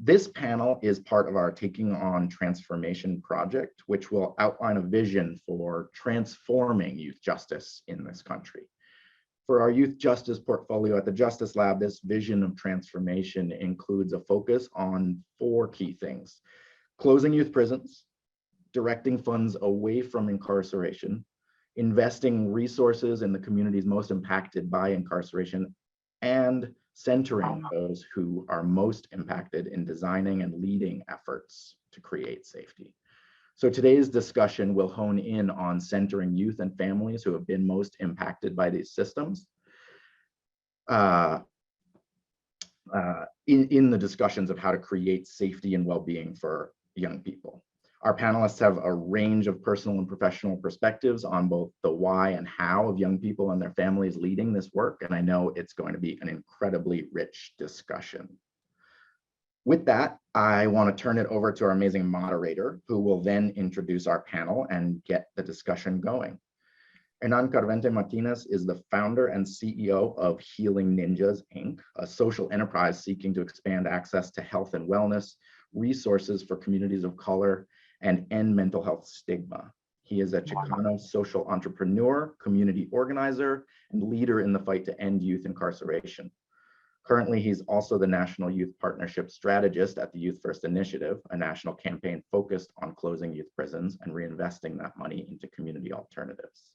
This panel is part of our Taking on Transformation project, which will outline a vision for transforming youth justice in this country. For our youth justice portfolio at the Justice Lab, this vision of transformation includes a focus on 4 key things: closing youth prisons, directing funds away from incarceration, investing resources in the communities most impacted by incarceration, and centering those who are most impacted in designing and leading efforts to create safety. So today's discussion will hone in on centering youth and families who have been most impacted by these systems in the discussions of how to create safety and well-being for young people. Our panelists have a range of personal and professional perspectives on both the why and how of young people and their families leading this work, and I know it's going to be an incredibly rich discussion. With that, I want to turn it over to our amazing moderator, who will then introduce our panel and get the discussion going. Hernan Carvente Martinez is the founder and CEO of Healing Ninjas, Inc., a social enterprise seeking to expand access to health and wellness, resources for communities of color, and end mental health stigma. He is a Chicano social entrepreneur, community organizer, and leader in the fight to end youth incarceration. Currently, he's also the National Youth Partnership Strategist at the Youth First Initiative, a national campaign focused on closing youth prisons and reinvesting that money into community alternatives.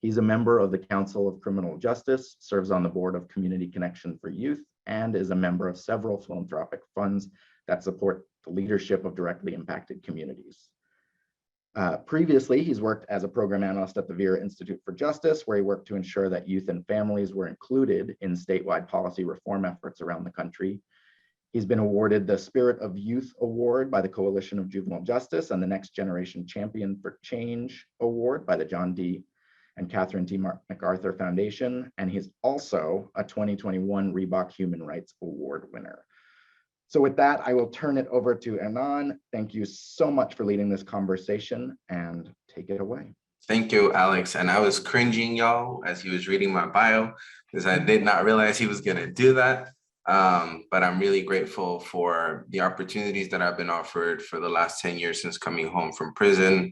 He's a member of the Council of Criminal Justice, serves on the board of Community Connection for Youth, and is a member of several philanthropic funds that support the leadership of directly impacted communities. Previously, he's worked as a program analyst at the Vera Institute for Justice, where he worked to ensure that youth and families were included in statewide policy reform efforts around the country. He's been awarded the Spirit of Youth Award by the Coalition of Juvenile Justice and the Next Generation Champion for Change Award by the John D. and Catherine T. MacArthur Foundation, and he's also a 2021 Reebok Human Rights Award winner. So with that, I will turn it over to Hernan. Thank you so much for leading this conversation, and take it away. Thank you, Alex. And I was cringing, y'all, as he was reading my bio, because I did not realize he was going to do that. But I'm really grateful for the opportunities that I've been offered for the last 10 years since coming home from prison.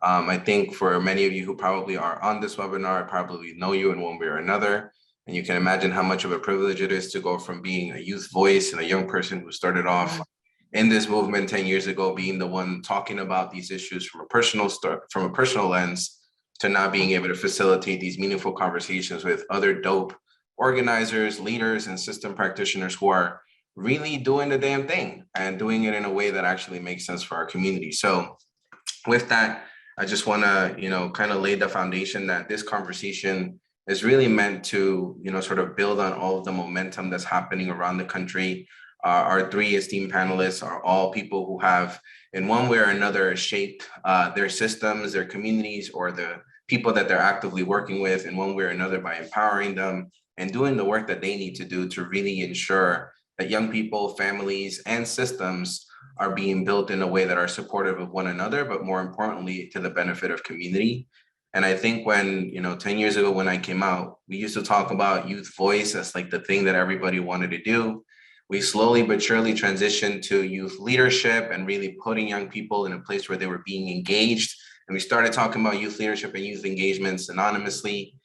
I think for many of you who probably are on this webinar, I probably know you in one way or another. And you can imagine how much of a privilege it is to go from being a youth voice and a young person who started off in this movement 10 years ago, being the one talking about these issues from a personal lens, to now being able to facilitate these meaningful conversations with other dope organizers, leaders, and system practitioners who are really doing the damn thing and doing it in a way that actually makes sense for our community. So with that, I just want to, kind of lay the foundation that this conversation is really meant to, sort of build on all of the momentum that's happening around the country. Our 3 esteemed panelists are all people who have, in one way or another, shaped their systems, their communities, or the people that they're actively working with in one way or another by empowering them and doing the work that they need to do to really ensure that young people, families, and systems are being built in a way that are supportive of one another, but more importantly, to the benefit of community. And I think when, 10 years ago when I came out, we used to talk about youth voice as like the thing that everybody wanted to do. We slowly but surely transitioned to youth leadership and really putting young people in a place where they were being engaged. And we started talking about youth leadership and youth engagements anonymously.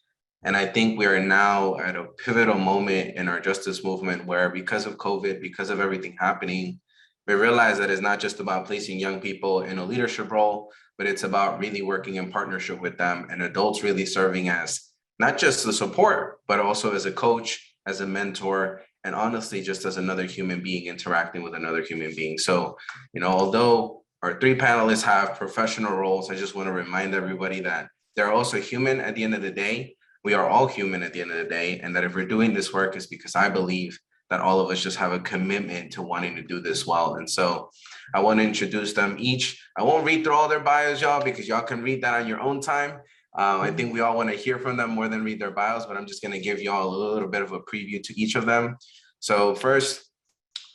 And I think we are now at a pivotal moment in our justice movement where, because of COVID, because of everything happening, we realize that it's not just about placing young people in a leadership role, but it's about really working in partnership with them and adults really serving as not just the support, but also as a coach, as a mentor, and honestly, just as another human being interacting with another human being. So, although our 3 panelists have professional roles, I just want to remind everybody that they're also human at the end of the day. We are all human at the end of the day. And that if we're doing this work, it's because I believe that all of us just have a commitment to wanting to do this well. And so I want to introduce them each. I won't read through all their bios, y'all, because y'all can read that on your own time. I think we all want to hear from them more than read their bios, but I'm just going to give y'all a little bit of a preview to each of them. So first,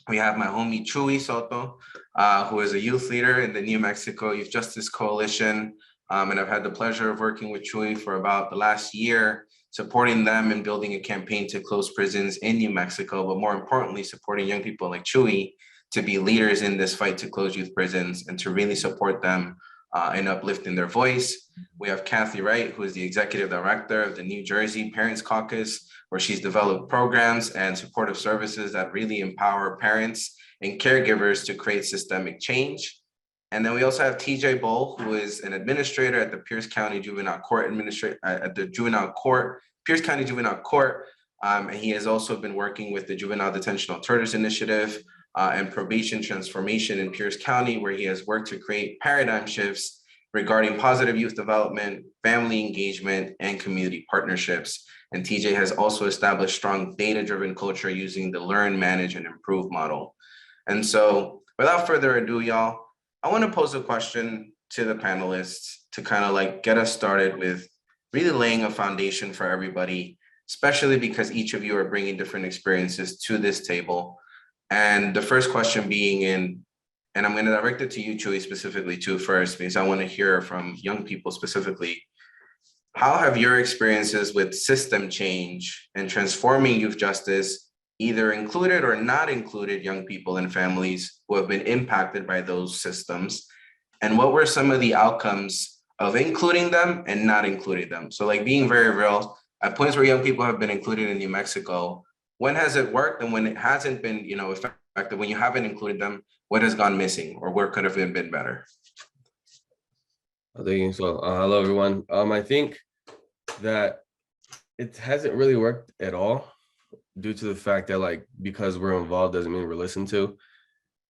we have my homie Chuy Soto, who is a youth leader in the New Mexico Youth Justice Coalition. And I've had the pleasure of working with Chuy for about the last year, supporting them and building a campaign to close prisons in New Mexico, but more importantly, supporting young people like Chuy to be leaders in this fight to close youth prisons and to really support them in uplifting their voice. We have Kathy Wright, who is the executive director of the New Jersey Parents Caucus, where she's developed programs and supportive services that really empower parents and caregivers to create systemic change. And then we also have TJ Bull, who is an administrator at the Pierce County Juvenile Court Pierce County Juvenile Court. And he has also been working with the Juvenile Detention Alternatives Initiative and Probation Transformation in Pierce County, where he has worked to create paradigm shifts regarding positive youth development, family engagement, and community partnerships. And TJ has also established strong data-driven culture using the learn, manage, and improve model. And so without further ado, y'all, I want to pose a question to the panelists to kind of like get us started with really laying a foundation for everybody, especially because each of you are bringing different experiences to this table. And the first question being and I'm going to direct it to you, Chuy, specifically too first, because I want to hear from young people specifically. How have your experiences with system change and transforming youth justice either included or not included young people and families who have been impacted by those systems? And what were some of the outcomes of including them and not including them? So like being very real, at points where young people have been included in New Mexico, when has it worked? And when it hasn't been, effective, when you haven't included them, what has gone missing or where could have been better? Thank you. So hello, everyone. I think that it hasn't really worked at all due to the fact that like, because we're involved doesn't mean we're listened to.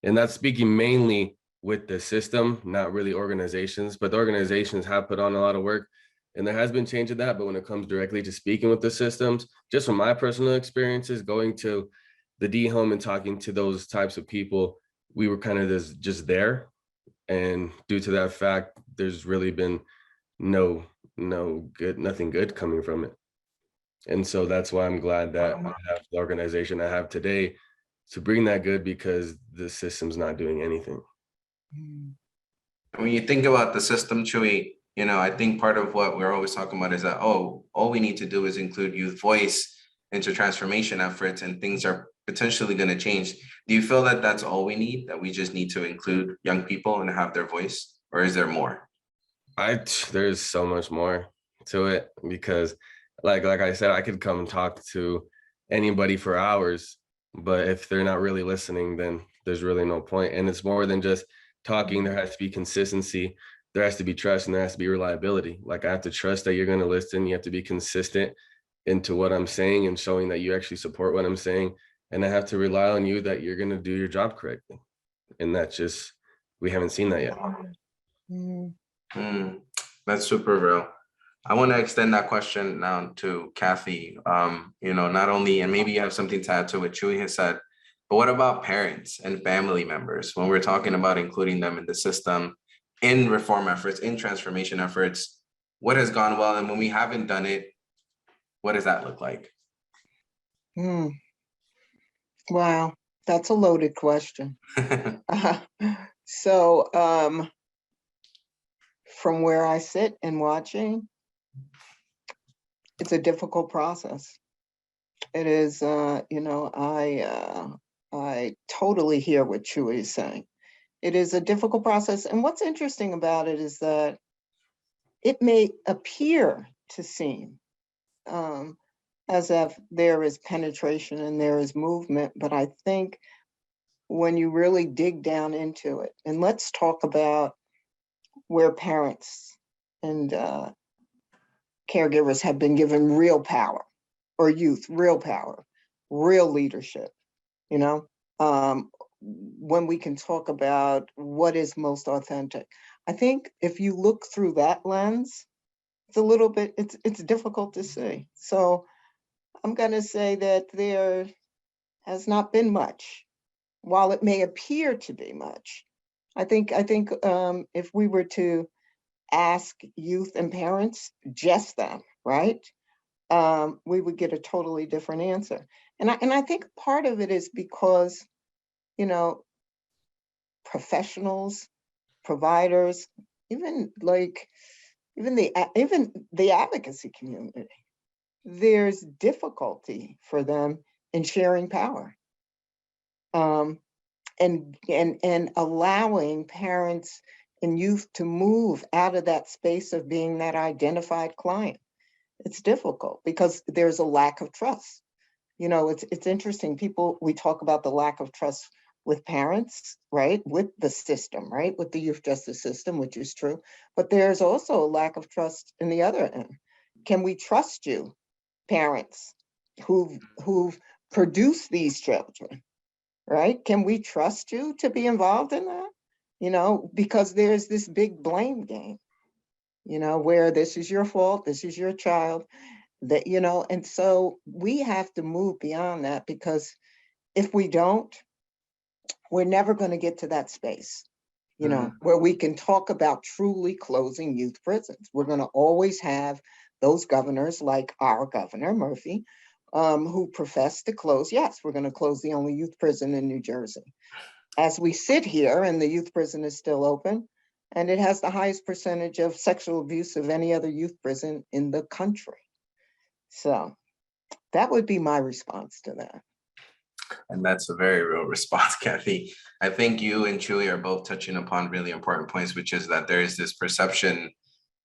And that's speaking mainly with the system, not really organizations, but the organizations have put on a lot of work and there has been change in that. But when it comes directly to speaking with the systems, just from my personal experiences, going to the D home and talking to those types of people, we were kind of just there. And due to that fact, there's really been nothing good coming from it. And so that's why I'm glad that I have the organization I have today to bring that good, because the system's not doing anything. When you think about the system, Chuy, I think part of what we're always talking about is that, all we need to do is include youth voice into transformation efforts and things are potentially going to change. Do you feel that that's all we need, that we just need to include young people and have their voice, or is there more? There's so much more to it, because like I said, I could come and talk to anybody for hours, but if they're not really listening, then there's really no point. And it's more than just talking. There has to be consistency, there has to be trust, and there has to be reliability. Like I have to trust that you're going to listen. You have to be consistent into what I'm saying and showing that you actually support what I'm saying. And I have to rely on you that you're going to do your job correctly. And that's just, we haven't seen that yet. That's super real. I want to extend that question now to Kathy. Not only, and maybe you have something to add to what Chuy has said, but what about parents and family members when we're talking about including them in the system, in reform efforts, in transformation efforts? What has gone well, and when we haven't done it, what does that look like? Wow, that's a loaded question. So from where I sit and watching, it's a difficult process. It is, I totally hear what Chuy is saying. It is a difficult process. And what's interesting about it is that it may appear to seem as if there is penetration and there is movement, but I think when you really dig down into it, and let's talk about where parents and caregivers have been given real power, or youth, real power, real leadership, when we can talk about what is most authentic. I think if you look through that lens, it's a little bit, it's difficult to see. So I'm gonna say that there has not been much, while it may appear to be much. I think if we were to ask youth and parents, just them, right? We would get a totally different answer. And I think part of it is because, professionals, providers, even the advocacy community, there's difficulty for them in sharing power. and allowing parents and youth to move out of that space of being that identified client. It's difficult because there's a lack of trust. You know, it's interesting. We talk about the lack of trust with parents, right? With the system, right? With the youth justice system, which is true. But there's also a lack of trust in the other end. Can we trust you, parents who've produced these children, right? Can we trust you to be involved in that? You know, because there's this big blame game, you know, where this is your fault, this is your child, that, you know, and so we have to move beyond that, because if we don't, we're never going to get to that space, you know, where we can talk about truly closing youth prisons. We're going to always have those governors like our governor, Murphy, who profess to close. Yes, we're going to close the only youth prison in New Jersey. As we sit here and the youth prison is still open, and it has the highest percentage of sexual abuse of any other youth prison in the country. So that would be my response to that. And that's a very real response, Kathy. I think you and Julie are both touching upon really important points, which is that there is this perception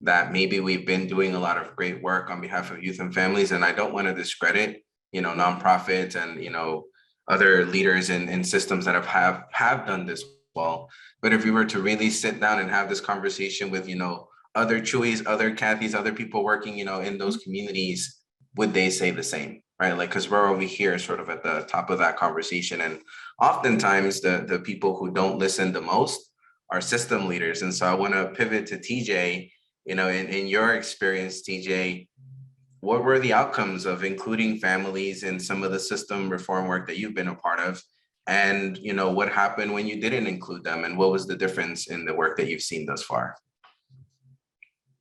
that maybe we've been doing a lot of great work on behalf of youth and families. And I don't want to discredit, you know, nonprofits and, you know, other leaders in systems that have done this well. But if we were to really sit down and have this conversation with, you know, other Chewies, other Kathys, other people working, you know, in those communities, would they say the same? Right? Like, because we're over here sort of at the top of that conversation. And oftentimes the people who don't listen the most are system leaders. And so I want to pivot to TJ, you know, in your experience, TJ, what were the outcomes of including families in some of the system reform work that you've been a part of? And, you know, what happened when you didn't include them? And what was the difference in the work that you've seen thus far?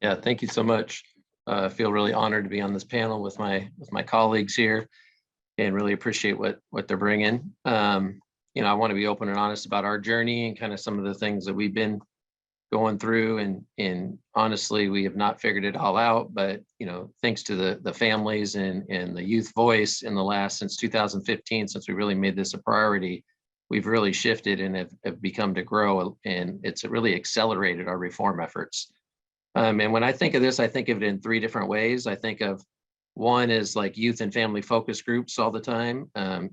Yeah, thank you so much. I feel really honored to be on this panel with my colleagues here, and really appreciate what they're bringing. You know, I want to be open and honest about our journey and kind of some of the things that we've been going through, and honestly, we have not figured it all out. But you know, thanks to the families and the youth voice in the last, since 2015, since we really made this a priority, we've really shifted and have become to grow, and it's really accelerated our reform efforts. And when I think of this, I think of it in three different ways. I think of one is like youth and family focus groups all the time.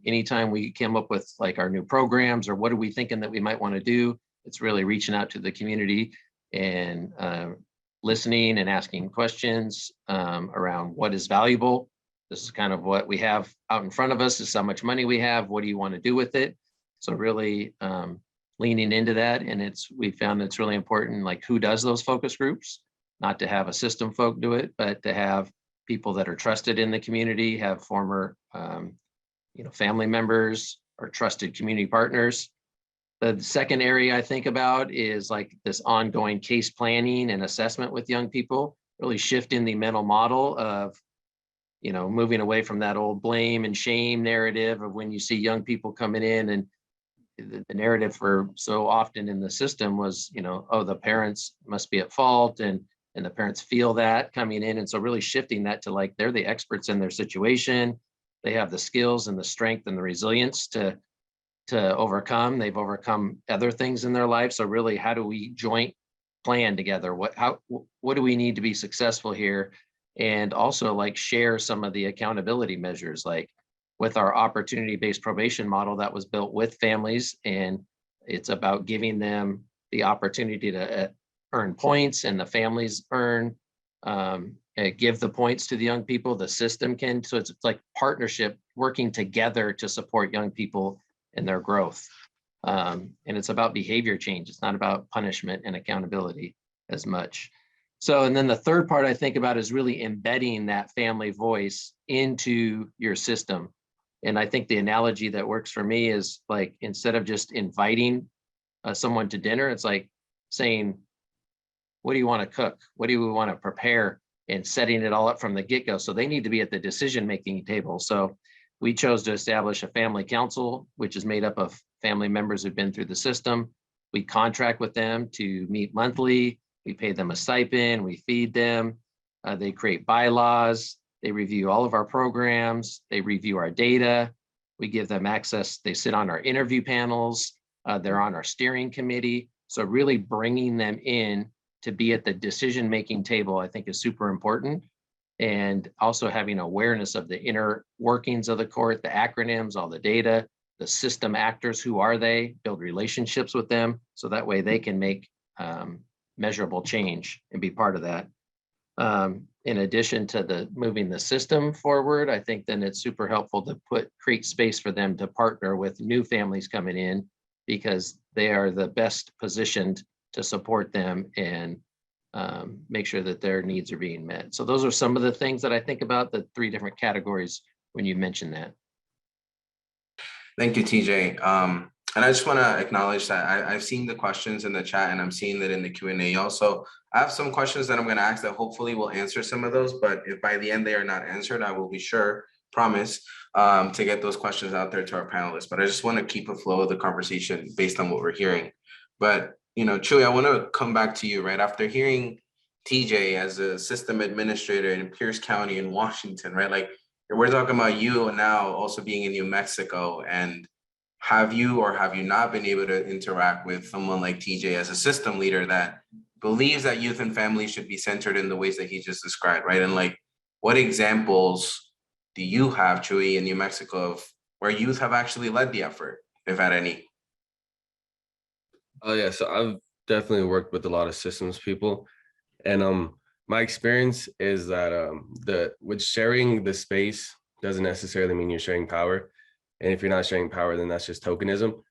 Anytime we came up with like our new programs or what are we thinking that we might want to do, it's really reaching out to the community and listening and asking questions around what is valuable. This is kind of what we have out in front of us, is how much money we have. What do you want to do with it? So really leaning into that. And we found it's really important, like who does those focus groups, not to have a system folk do it, but to have people that are trusted in the community, have former family members or trusted community partners. The second area I think about is like this ongoing case planning and assessment with young people, really shifting the mental model of, you know, moving away from that old blame and shame narrative of when you see young people coming in, and the narrative for so often in the system was, you know, oh, the parents must be at fault, and the parents feel that coming in. And so really shifting that to like, they're the experts in their situation. They have the skills and the strength and the resilience to overcome. They've overcome other things in their life. So really, how do we joint plan together? What do we need to be successful here? And also like share some of the accountability measures, like with our opportunity-based probation model that was built with families. And it's about giving them the opportunity to earn points, and the families give the points to the young people, the system can. So it's like partnership, working together to support young people in their growth. And it's about behavior change. It's not about punishment and accountability as much. So, and then the third part I think about is really embedding that family voice into your system. And I think the analogy that works for me is like, instead of just inviting someone to dinner, it's like saying, what do you want to cook? What do we want to prepare? And setting it all up from the get-go. So they need to be at the decision-making table. So we chose to establish a family council, which is made up of family members who've been through the system. We contract with them to meet monthly. We pay them a stipend. We feed them. They create bylaws. They review all of our programs. They review our data. We give them access. They sit on our interview panels. They're on our steering committee. So really bringing them in to be at the decision-making table, I think is super important. And also having awareness of the inner workings of the court, the acronyms, all the data, the system actors, who are they, build relationships with them. So that way they can make measurable change and be part of that. In addition to the moving the system forward, I think then it's super helpful to create space for them to partner with new families coming in, because they are the best positioned to support them and make sure that their needs are being met. So those are some of the things that I think about, the 3 different categories when you mention that. Thank you, TJ. And I just want to acknowledge that I've seen the questions in the chat, and I'm seeing that in the Q&A also. I have some questions that I'm going to ask that hopefully will answer some of those, but if by the end they are not answered, I will be sure, promise, to get those questions out there to our panelists. But I just want to keep a flow of the conversation based on what we're hearing. But, Chuy, I want to come back to you right after hearing TJ as a system administrator in Pierce County in Washington, right? Like, we're talking about you now also being in New Mexico, and have you or have you not been able to interact with someone like TJ as a system leader that believes that youth and families should be centered in the ways that he just described, right? And like, what examples do you have, Chuy, in New Mexico of where youth have actually led the effort, if at any? Oh yeah, so I've definitely worked with a lot of systems people, and my experience is that with sharing the space doesn't necessarily mean you're sharing power. And if you're not sharing power, then that's just tokenism.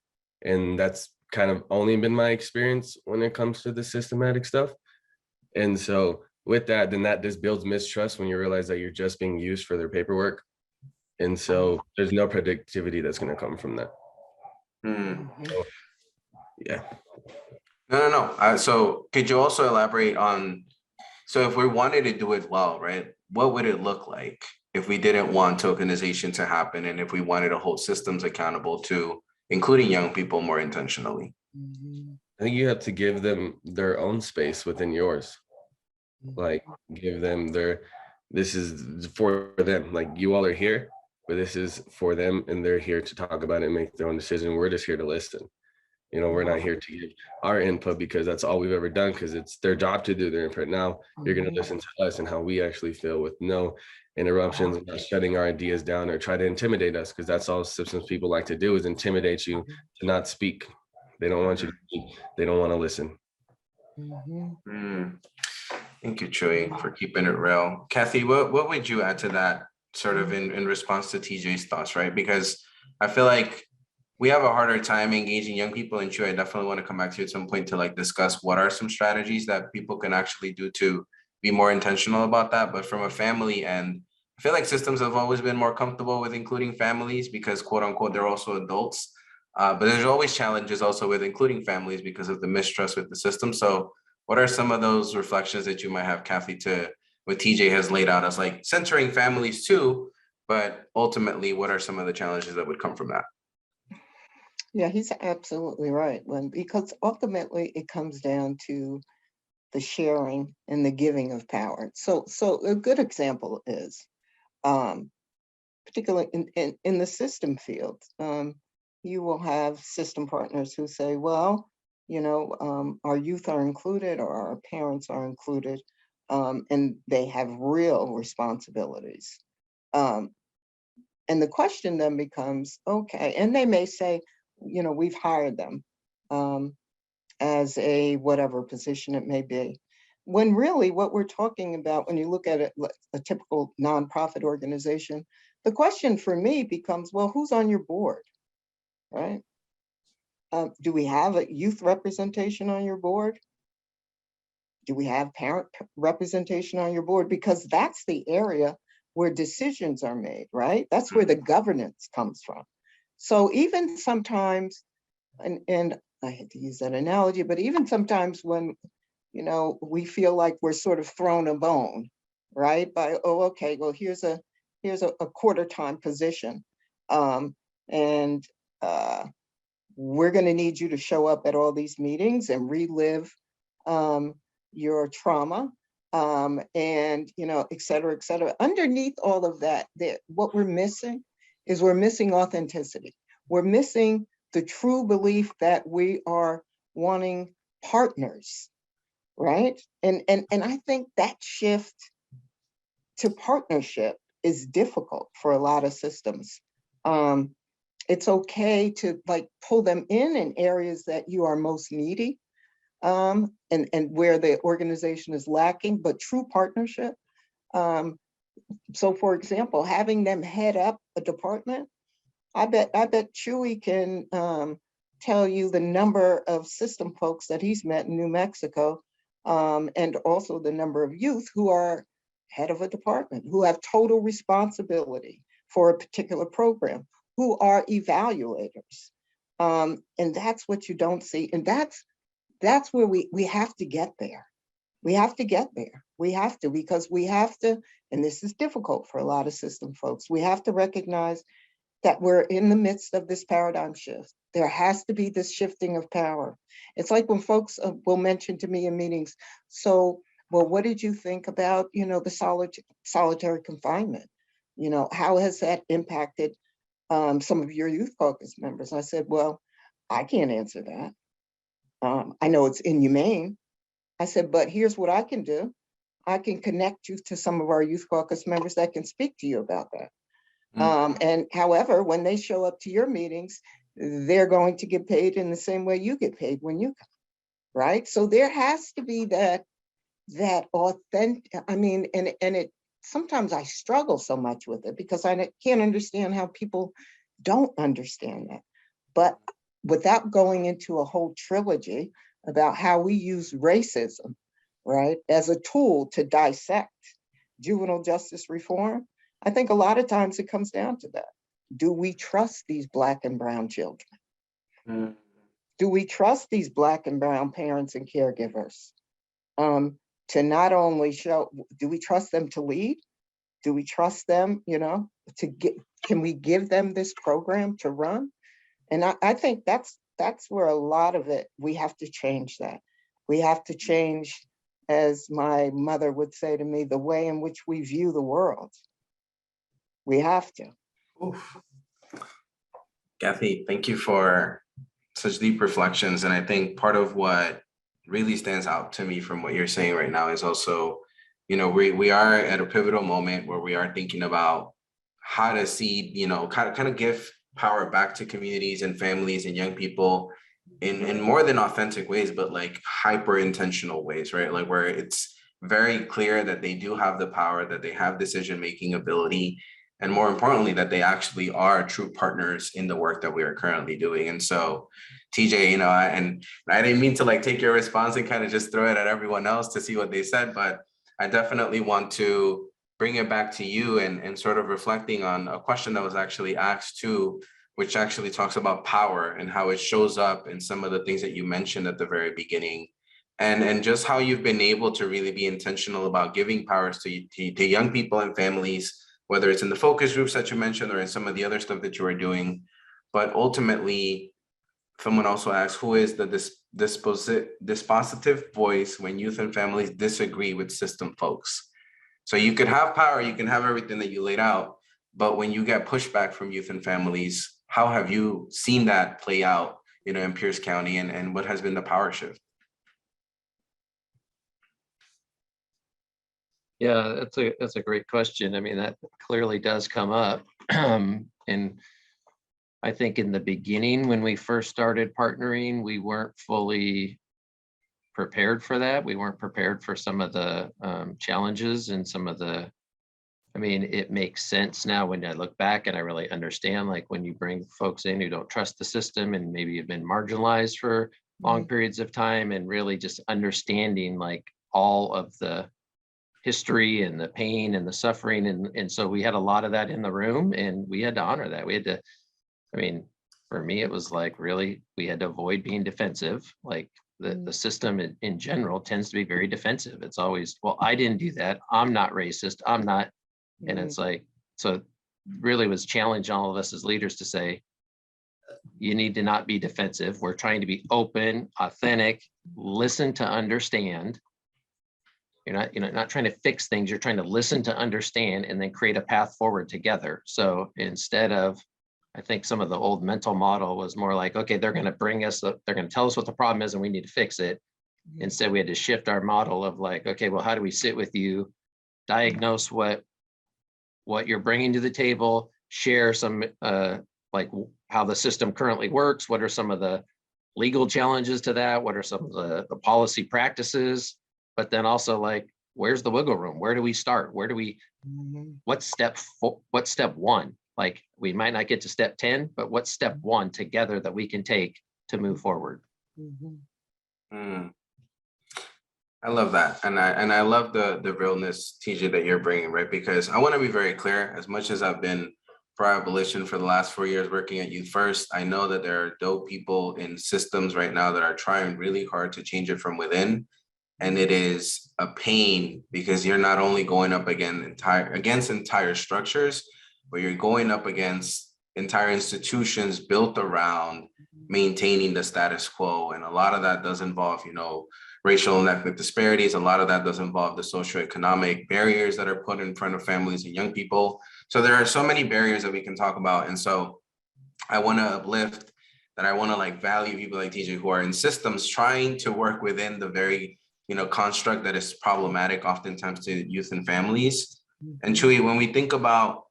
And that's kind of only been my experience when it comes to the systematic stuff. And so with that, then that just builds mistrust when you realize that you're just being used for their paperwork. And so there's no productivity that's going to come from that. So, yeah. No. So could you also elaborate on, so if we wanted to do it well, right, what would it look like if we didn't want tokenization to happen, and if we wanted to hold systems accountable to including young people more intentionally? I think you have to give them their own space within yours. Like, give them this is for them. Like, you all are here, but this is for them, and they're here to talk about it and make their own decision. We're just here to listen. We're not here to give our input because that's all we've ever done, because it's their job to do their input. Now you're going to listen to us and how we actually feel, with no interruptions, and not shutting our ideas down or try to intimidate us, because that's all systems people like to do, is intimidate you to not speak. They don't want you to speak. They don't want to listen. Thank you, Chuy, for keeping it real. Kathy, what would you add to that, sort of in response to TJ's thoughts, right? Because I feel like we have a harder time engaging young people, and Chuy, I definitely want to come back to you at some point to like discuss what are some strategies that people can actually do to be more intentional about that. But from a family end, I feel like systems have always been more comfortable with including families because, quote unquote, they're also adults. But there's always challenges also with including families because of the mistrust with the system. So what are some of those reflections that you might have, Kathy, to what TJ has laid out as like centering families too, but ultimately, what are some of the challenges that would come from that? Yeah, he's absolutely right. Because ultimately it comes down to the sharing and the giving of power. So a good example is, particularly in the system field, you will have system partners who say, well, our youth are included or our parents are included, and they have real responsibilities. And the question then becomes, okay, and they may say, we've hired them as a whatever position it may be. When really what we're talking about, when you look at it, a typical nonprofit organization, the question for me becomes, well, who's on your board, right? Do we have a youth representation on your board? Do we have parent representation on your board? Because that's the area where decisions are made, right? That's where the governance comes from. So even sometimes, and I hate to use that analogy, but even sometimes when, we feel like we're sort of thrown a bone, right? By, oh, okay, well, here's a quarter time position. And we're going to need you to show up at all these meetings and relive your trauma, and, et cetera, et cetera. Underneath all of that, what we're missing is we're missing authenticity. We're missing the true belief that we are wanting partners, right? And I think that shift to partnership is difficult for a lot of systems. It's okay to like pull them in areas that you are most needy, and where the organization is lacking, but true partnership. So for example, having them head up a department, I bet Chewy can tell you the number of system folks that he's met in New Mexico, and also the number of youth who are head of a department, who have total responsibility for a particular program, who are evaluators. And that's what you don't see. And that's where we have to get there. We have to get there. We have to, because we have to, and this is difficult for a lot of system folks, we have to recognize that we're in the midst of this paradigm shift. There has to be this shifting of power. It's like when folks will mention to me in meetings, so, well, what did you think about, the solitary confinement? How has that impacted some of your youth caucus members? I said, well, I can't answer that. I know it's inhumane. I said, but here's what I can do. I can connect you to some of our youth caucus members that can speak to you about that. And however, when they show up to your meetings, they're going to get paid in the same way you get paid when you come, right? So there has to be that authentic, and it, sometimes I struggle so much with it because I can't understand how people don't understand that. But without going into a whole trilogy about how we use racism, right, as a tool to dissect juvenile justice reform, I think a lot of times it comes down to that. Do we trust these Black and brown children? Do we trust these Black and brown parents and caregivers to not only show, do we trust them to lead? Do we trust them, to get, can we give them this program to run? And I think that's where a lot of it, we have to change that. We have to change, as my mother would say to me, the way in which we view the world. We have to. Oof. Kathy, thank you for such deep reflections. And I think part of what really stands out to me from what you're saying right now is also, we are at a pivotal moment where we are thinking about how to see, kind of give power back to communities and families and young people in more than authentic ways, but like hyper intentional ways, right? Like where it's very clear that they do have the power, that they have decision-making ability, and more importantly, that they actually are true partners in the work that we are currently doing. And so, TJ, and I didn't mean to like take your response and kind of just throw it at everyone else to see what they said, but I definitely want to bring it back to you and sort of reflecting on a question that was actually asked too, which actually talks about power and how it shows up in some of the things that you mentioned at the very beginning. And just how you've been able to really be intentional about giving powers to young people and families, whether it's in the focus groups that you mentioned or in some of the other stuff that you are doing. But ultimately, someone also asked, who is the dispositive voice when youth and families disagree with system folks? So you could have power, you can have everything that you laid out, but when you get pushback from youth and families, how have you seen that play out, in Pierce County, and what has been the power shift? Yeah, that's a great question. I mean, that clearly does come up. And I think in the beginning, when we first started partnering, we weren't fully prepared for that. We weren't prepared for some of the challenges and some of the, it makes sense now when I look back and I really understand, like when you bring folks in who don't trust the system and maybe have been marginalized for long periods of time, and really just understanding like all of the history and the pain and the suffering. And so we had a lot of that in the room, and we had to honor that. We had to, for me, it was like, really, we had to avoid being defensive. Like the system in general tends to be very defensive. It's always, well, I didn't do that. I'm not racist. I'm not. And it's like, so really was challenging all of us as leaders to say, you need to not be defensive. We're trying to be open, authentic, listen to understand. You're not trying to fix things. You're trying to listen to understand and then create a path forward together. So instead of I think some of the old mental model was more like, okay, they're going to bring us, they're going to tell us what the problem is and we need to fix it. Instead, we had to shift our model of like, okay, well, how do we sit with you, diagnose what you're bringing to the table, share some like how the system currently works, what are some of the legal challenges to that, what are some of the policy practices, but then also like, where's the wiggle room? Where do we start? Where do we, what's step one? Like, we might not get to step 10, but what's step one together that we can take to move forward? Mm. I love that. And I love the realness, TJ, that you're bringing, right? Because I want to be very clear, as much as I've been for abolition for the last 4 years working at Youth First, I know that there are dope people in systems right now that are trying really hard to change it from within. And it is a pain because you're not only going up against entire structures, but you're going up against entire institutions built around maintaining the status quo. And a lot of that does involve, racial and ethnic disparities. A lot of that does involve the socioeconomic barriers that are put in front of families and young people. So there are so many barriers that we can talk about. And so I want to uplift that. I want to like value people like TJ who are in systems trying to work within the very, construct that is problematic oftentimes to youth and families. And Chuy, when we think about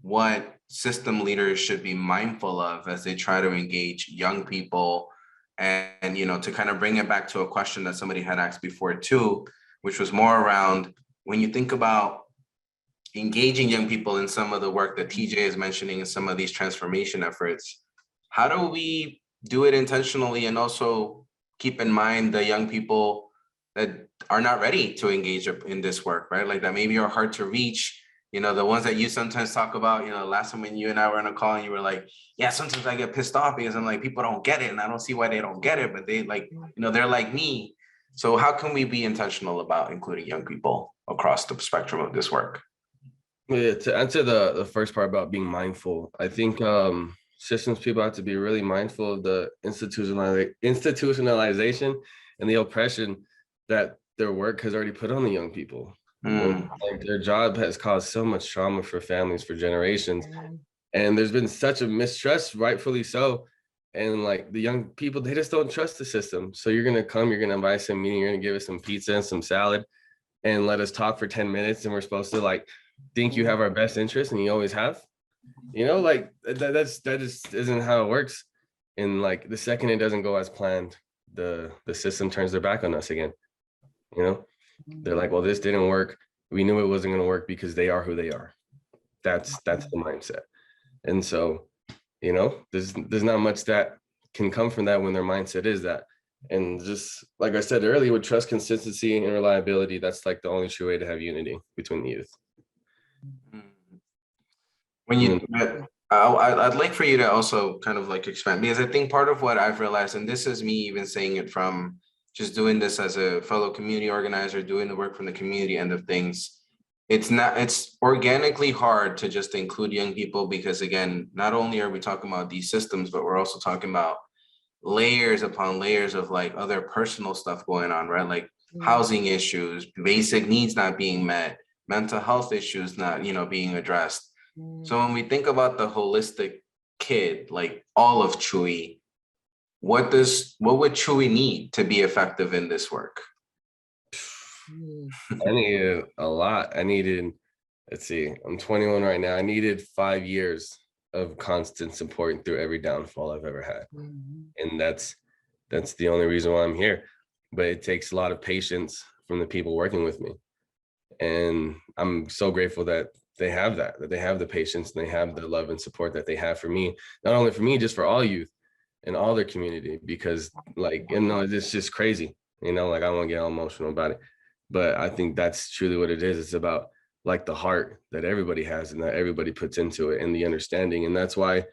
what system leaders should be mindful of as they try to engage young people, and to kind of bring it back to a question that somebody had asked before too, which was more around when you think about engaging young people in some of the work that TJ is mentioning in some of these transformation efforts, how do we do it intentionally and also keep in mind the young people that are not ready to engage in this work, right? Like that maybe are hard to reach, the ones that you sometimes talk about, last time when you and I were on a call and you were like, yeah, sometimes I get pissed off because I'm like, people don't get it and I don't see why they don't get it, but they like, they're like me. So how can we be intentional about including young people across the spectrum of this work? Yeah, to answer the first part about being mindful, I think systems people have to be really mindful of the institutionalization and the oppression that their work has already put on the young people. Like their job has caused so much trauma for families for generations, and there's been such a mistrust, rightfully so. And like the young people, they just don't trust the system. So you're gonna come, you're gonna buy some meeting, you're gonna give us some pizza and some salad, and let us talk for 10 minutes, and we're supposed to like think you have our best interest, and you always have. Like that just isn't how it works. And like the second it doesn't go as planned, the system turns their back on us again. They're like, well, this didn't work. We knew it wasn't going to work because they are who they are. That's the mindset. And so, there's not much that can come from that when their mindset is that. And just like I said earlier, with trust, consistency, and reliability, that's like the only true way to have unity between the youth. When you, I'd like for you to also kind of like expand, because I think part of what I've realized, and this is me even saying it from just doing this as a fellow community organizer, doing the work from the community end of things, it's organically hard to just include young people because, again, not only are we talking about these systems, but we're also talking about layers upon layers of like other personal stuff going on, right? Like housing issues, basic needs not being met, mental health issues not, being addressed. So when we think about the holistic kid, like all of Chuy, what would Chuy need to be effective in this work? I needed a lot. Let's see, I'm 21 right now. I needed 5 years of constant support through every downfall I've ever had. And that's the only reason why I'm here. But it takes a lot of patience from the people working with me. And I'm so grateful that they have that they have the patience and they have the love and support that they have for me, not only for me, just for all youth and all their community, because like, it's just crazy, like I don't want to get all emotional about it, but I think that's truly what it is. It's about like the heart that everybody has and that everybody puts into it and the understanding. And that's why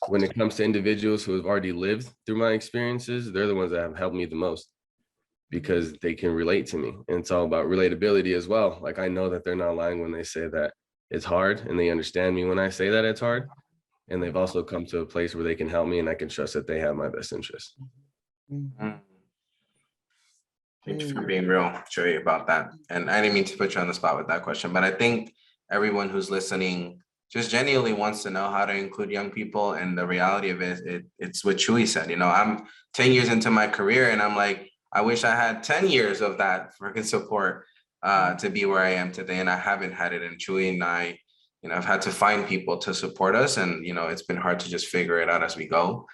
when it comes to individuals who have already lived through my experiences, they're the ones that have helped me the most because they can relate to me. And it's all about relatability as well. Like I know that they're not lying when they say that it's hard, and they understand me when I say that it's hard. And they've also come to a place where they can help me and I can trust that they have my best interest. Thank you for being real, Chuy, about that. And I didn't mean to put you on the spot with that question, but I think everyone who's listening just genuinely wants to know how to include young people. And the reality of it's what Chewy said. I'm 10 years into my career, and I'm like, I wish I had 10 years of that freaking support to be where I am today. And I haven't had it. And Chewy and I, I've had to find people to support us. And, it's been hard to just figure it out as we go.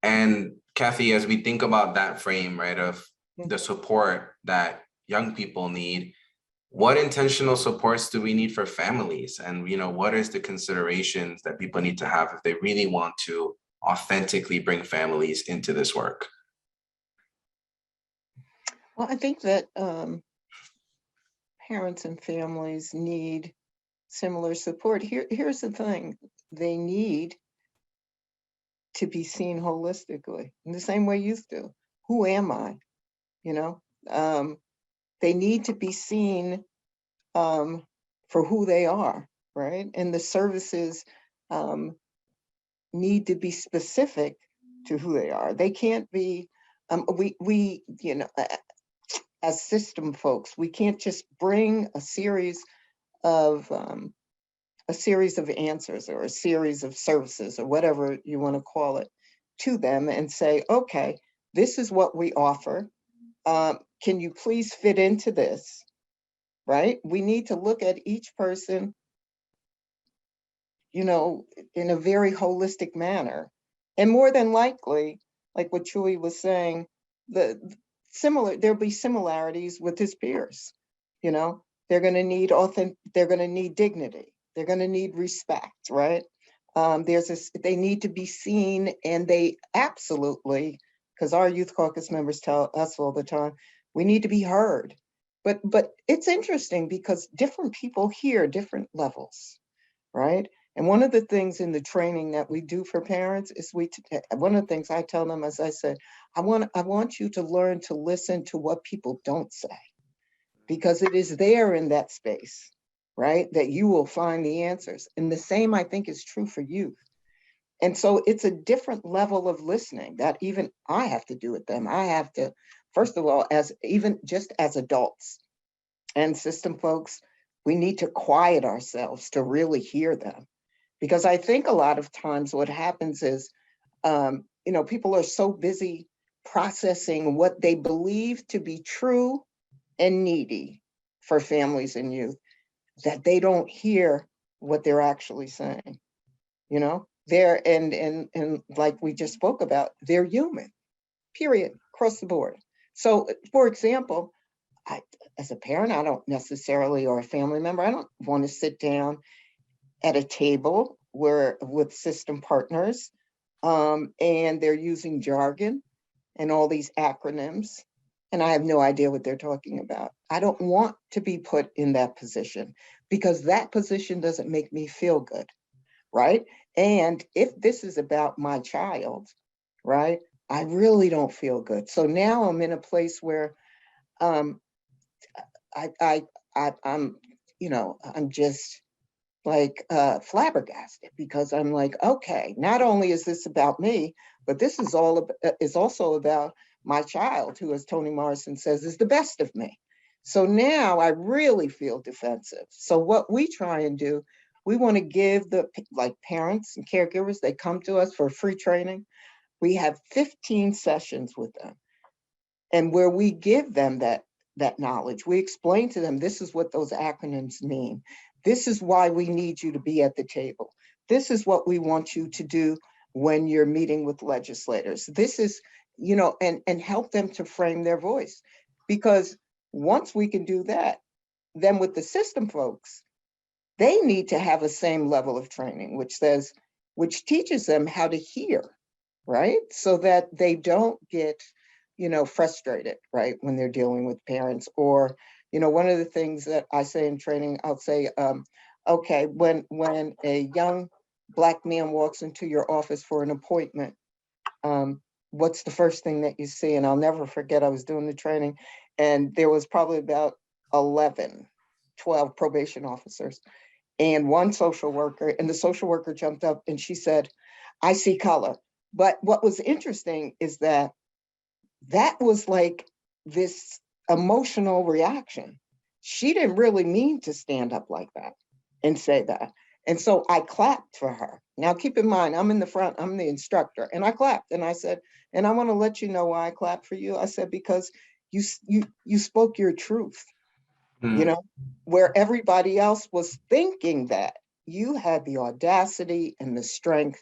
And Kathy, as we think about that frame, right, of the support that young people need, what intentional supports do we need for families? And, what is the considerations that people need to have if they really want to authentically bring families into this work? Well, I think that parents and families need similar support. Here's the thing. They need to be seen holistically in the same way youth do. Who am I? They need to be seen for who they are, right? And the services need to be specific to who they are. They can't be, we as system folks, we can't just bring a series of answers or a series of services or whatever you want to call it to them and say, okay, this is what we offer. Can you please fit into this? Right? We need to look at each person, in a very holistic manner. And more than likely, like what Chewy was saying, there'll be similarities with his peers. They're going to need they're going to need dignity. They're going to need respect, right? They need to be seen, and they absolutely, because our youth caucus members tell us all the time, we need to be heard. But it's interesting because different people hear different levels, right? And one of the things in the training that we do for parents is one of the things I tell them, as I said, I want you to learn to listen to what people don't say, because it is there in that space, right, that you will find the answers. And the same, I think, is true for youth. And so it's a different level of listening that even I have to do with them. I have to, first of all, just as adults and system folks, we need to quiet ourselves to really hear them. Because I think a lot of times what happens is, people are so busy processing what they believe to be true and needy for families and youth that they don't hear what they're actually saying. They're, and like we just spoke about, they're human, period, across the board. So, for example, as a parent, I don't necessarily, or a family member, I don't want to sit down at a table with system partners and they're using jargon and all these acronyms, and I have no idea what they're talking about. I don't want to be put in that position, because that position doesn't make me feel good, right? And if this is about my child, right, I really don't feel good. So now I'm in a place where I'm just like flabbergasted, because I'm like, okay, not only is this about me, but this is also about my child, who, as Toni Morrison says, is the best of me. So now I really feel defensive. So what we try and do, we want to give parents and caregivers, they come to us for free training. We have 15 sessions with them, and where we give them that knowledge, we explain to them, this is what those acronyms mean. This is why we need you to be at the table. This is what we want you to do when you're meeting with legislators. This is, and help them to frame their voice. Because once we can do that, then with the system folks, they need to have a same level of training, which teaches them how to hear, right? So that they don't get, frustrated, right, when they're dealing with parents. Or, one of the things that I say in training, I'll say, okay, when a young Black man walks into your office for an appointment, what's the first thing that you see? And I'll never forget, I was doing the training, and there was probably about 12 probation officers and one social worker, and the social worker jumped up and she said, I see color. But what was interesting is that was like this emotional reaction. She didn't really mean to stand up like that and say that. And so I clapped for her. Now, keep in mind, I'm in the front, I'm the instructor, and I clapped and I said, and I want to let you know why I clapped for you. I said, because you spoke your truth, you Mm, know, where everybody else was thinking that. You had the audacity and the strength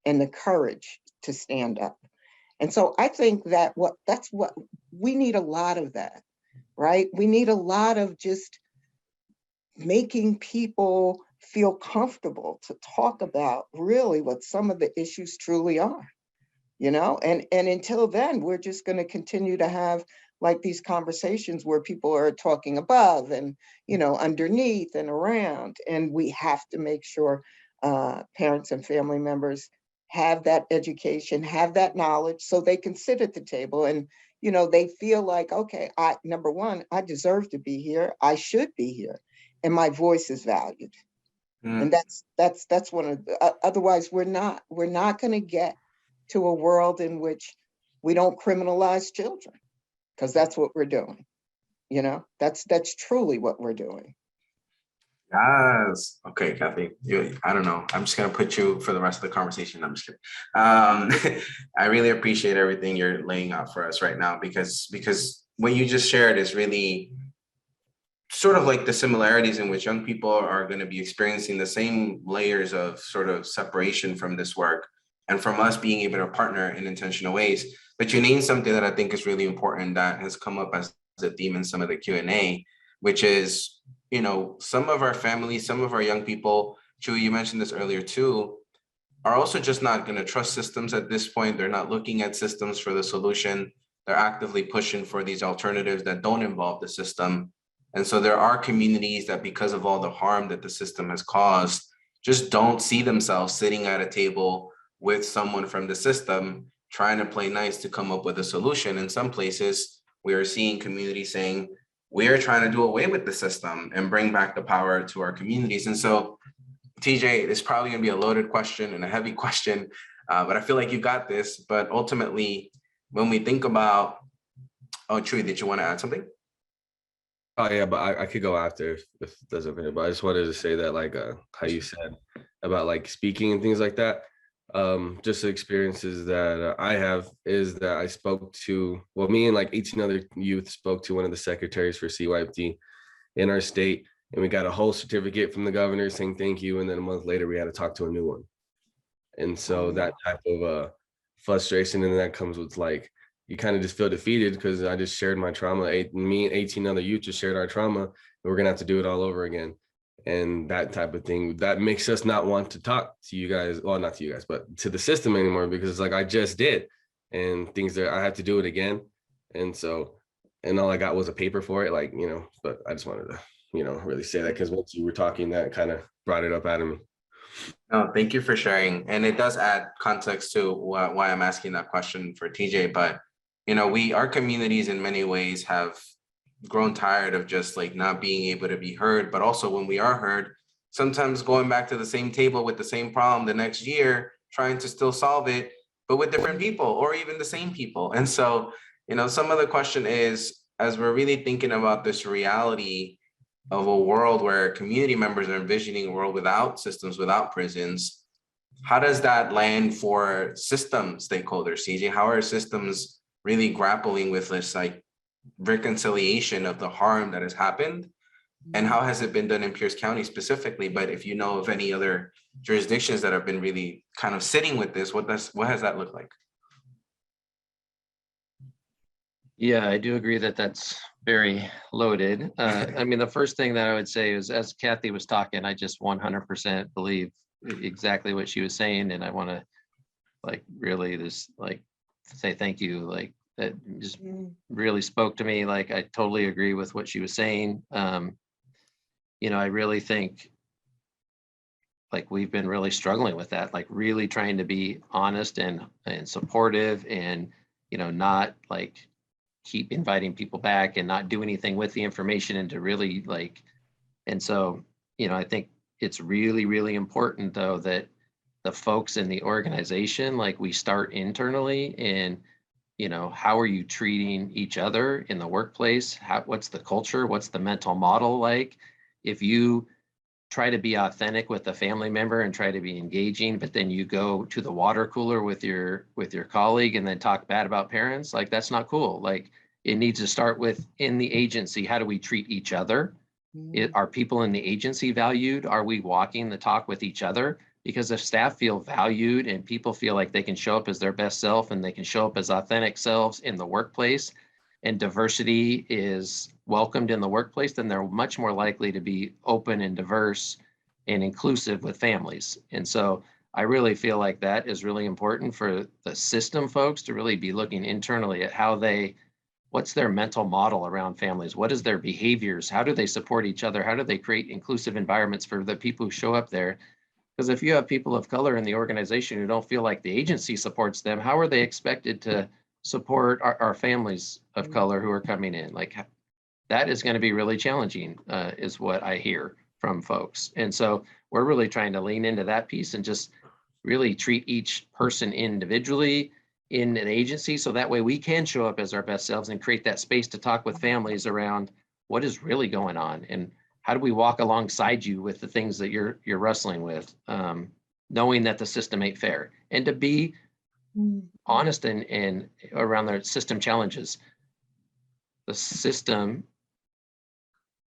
and the courage to stand up. And so I think that that's what we need, a lot of that, right? We need a lot of just making people feel comfortable to talk about really what some of the issues truly are, and until then, we're just going to continue to have like these conversations where people are talking above and underneath and around, and we have to make sure parents and family members have that education, have that knowledge, so they can sit at the table and they feel like, okay, number one, I deserve to be here, I should be here, and my voice is valued. And mm. that's one of otherwise we're not going to get to a world in which we don't criminalize children, because that's what we're doing. That's truly what we're doing. Yes. Okay, Kathy. I don't know. I'm just gonna put you for the rest of the conversation. I'm just kidding. I really appreciate everything you're laying out for us right now, because what you just shared is really sort of like the similarities in which young people are going to be experiencing the same layers of sort of separation from this work and from us being able to partner in intentional ways. But you named something that I think is really important that has come up as a theme in some of the Q&A, which is, some of our families, some of our young people, Chewy, you mentioned this earlier too, are also just not going to trust systems at this point. They're not looking at systems for the solution. They're actively pushing for these alternatives that don't involve the system. And so there are communities that, because of all the harm that the system has caused, just don't see themselves sitting at a table with someone from the system trying to play nice to come up with a solution. In some places, we are seeing communities saying, we are trying to do away with the system and bring back the power to our communities. And so, TJ, it's probably going to be a loaded question and a heavy question, but I feel like you got this. But ultimately, when we think about, oh, Chewy, did you want to add something? Oh yeah, but I could go after if it doesn't fit. But I just wanted to say that, like, how you said about like speaking and things like that. Just the experiences that I have is that I spoke to, well, me and like 18 other youth spoke to one of the secretaries for CYFD in our state, and we got a whole certificate from the governor saying thank you. And then a month later, we had to talk to a new one. And so that type of frustration, and that comes with like, you kind of just feel defeated because I just shared my trauma. Me and 18 other youth just shared our trauma, and we're gonna have to do it all over again. And that type of thing, that makes us not want to talk to you guys, well, not to you guys, but to the system anymore, because it's like, I just did, and things that I had to do it again. And so, and all I got was a paper for it, like, but I just wanted to, really say that, because once you were talking, that kind of brought it up out of me. No, thank you for sharing. And it does add context to why I'm asking that question for TJ. But, our communities in many ways have grown tired of just like not being able to be heard. But also, when we are heard, sometimes going back to the same table with the same problem the next year, trying to still solve it, but with different people or even the same people. And so, some of the question is, as we're really thinking about this reality of a world where community members are envisioning a world without systems, without prisons, how does that land for system stakeholders, CJ? How are systems really grappling with this like reconciliation of the harm that has happened? And how has it been done in Pierce County specifically? But if you know of any other jurisdictions that have been really kind of sitting with this, what has that looked like? Yeah, I do agree that that's very loaded. I mean, the first thing that I would say is, as Kathy was talking, I just 100% believe exactly what she was saying. And I want to like really just like say thank you. Like that just really spoke to me. Like I totally agree with what she was saying. I really think like we've been really struggling with that, like really trying to be honest and supportive and, not like keep inviting people back and not do anything with the information, and to really like, and so, I think it's really, really important though that the folks in the organization, like we start internally and, how are you treating each other in the workplace? What's the culture? What's the mental model like? If you try to be authentic with a family member and try to be engaging, but then you go to the water cooler with your colleague and then talk bad about parents, like that's not cool. Like it needs to start with in the agency, how do we treat each other? Are people in the agency valued? Are we walking the talk with each other? Because if staff feel valued and people feel like they can show up as their best self and they can show up as authentic selves in the workplace, and diversity is welcomed in the workplace, then they're much more likely to be open and diverse and inclusive with families. And so I really feel like that is really important for the system folks to really be looking internally at how what's their mental model around families? What is their behaviors? How do they support each other? How do they create inclusive environments for the people who show up there? Because if you have people of color in the organization who don't feel like the agency supports them, how are they expected to support our families of color who are coming in? Like that is going to be really challenging, is what I hear from folks. And so we're really trying to lean into that piece and just really treat each person individually in an agency. So that way we can show up as our best selves and create that space to talk with families around what is really going on and how do we walk alongside you with the things that you're wrestling with, knowing that the system ain't fair, and to be honest and around the system challenges. The system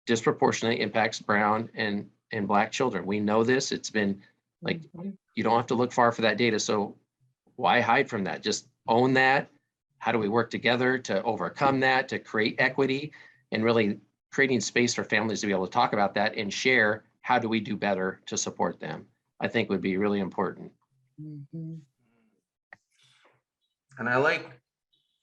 disproportionately impacts brown and Black children. We know this. It's been like, you don't have to look far for that data. So why hide from that? Just own that. How do we work together to overcome that, to create equity, and really creating space for families to be able to talk about that and share how do we do better to support them, I think would be really important. And I like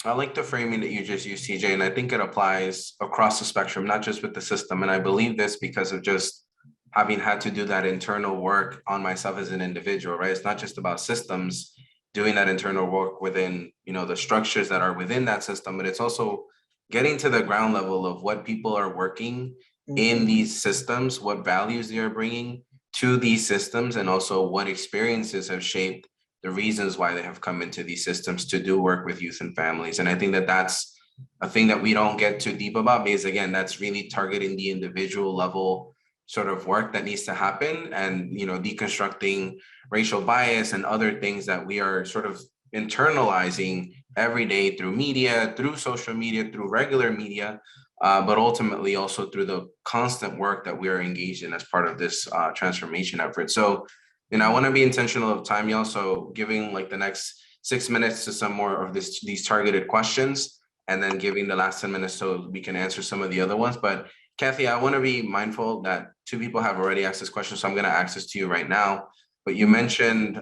the framing that you just used, CJ, and I think it applies across the spectrum, not just with the system. And I believe this because of just having had to do that internal work on myself as an individual, right? It's not just about systems, doing that internal work within, the structures that are within that system, but it's also getting to the ground level of what people are working in these systems, what values they are bringing to these systems, and also what experiences have shaped the reasons why they have come into these systems to do work with youth and families. And I think that that's a thing that we don't get too deep about, because again, that's really targeting the individual level sort of work that needs to happen, and deconstructing racial bias and other things that we are sort of internalizing every day through media, through social media, through regular media, but ultimately also through the constant work that we are engaged in as part of this transformation effort. So I want to be intentional of time, y'all. So giving like the next 6 minutes to some more of these targeted questions, and then giving the last 10 minutes so we can answer some of the other ones. But Kathy, I want to be mindful that 2 people have already asked this question, so I'm going to ask this to you right now. But you mentioned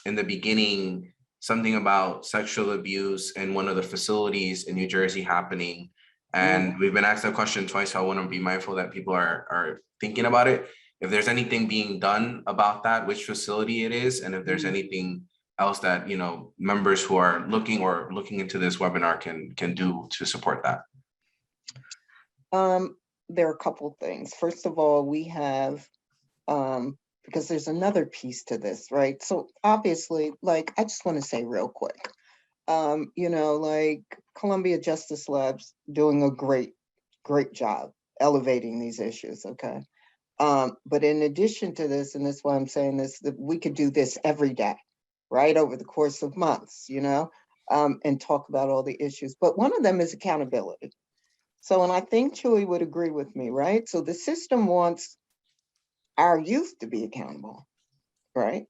in the beginning something about sexual abuse in one of the facilities in New Jersey happening. And we've been asked that question twice, so I want to be mindful that people are thinking about it. If there's anything being done about that, which facility it is, and if there's anything else that members who are looking into this webinar can do to support that. There are a couple things. First of all, we have because there's another piece to this, right? So obviously, like, I just want to say real quick, like Columbia Justice Labs doing a great job elevating these issues, okay? But in addition to this, and that's why I'm saying this, that we could do this every day, right? Over the course of months, and talk about all the issues. But one of them is accountability. So, and I think Chuy would agree with me, right? So the system wants our youth to be accountable, right?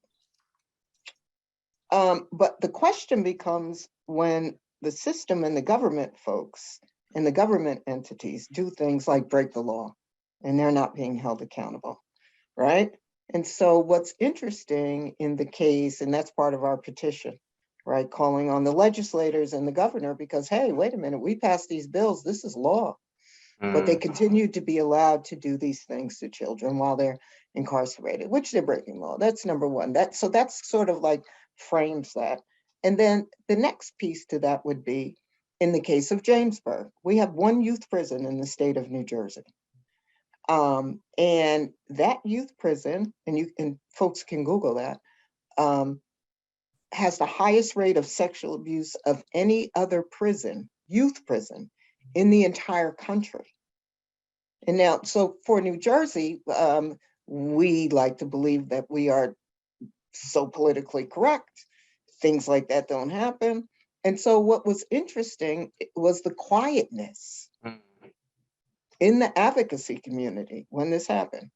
But the question becomes when the system and the government folks and the government entities do things like break the law and they're not being held accountable, right? And so what's interesting in the case, and that's part of our petition, right? Calling on the legislators and the governor because, hey, wait a minute, we passed these bills, this is law. But they continue to be allowed to do these things to children while they're incarcerated, which they're breaking law. That's number one. So that's sort of like frames that. And then the next piece to that would be, in the case of Jamesburg, we have one youth prison in the state of New Jersey. And that youth prison, and folks can Google that, has the highest rate of sexual abuse of any other prison, youth prison, in the entire country. And now, so for New Jersey, we like to believe that we are so politically correct. Things like that don't happen. And so what was interesting was the quietness Mm. in the advocacy community when this happened.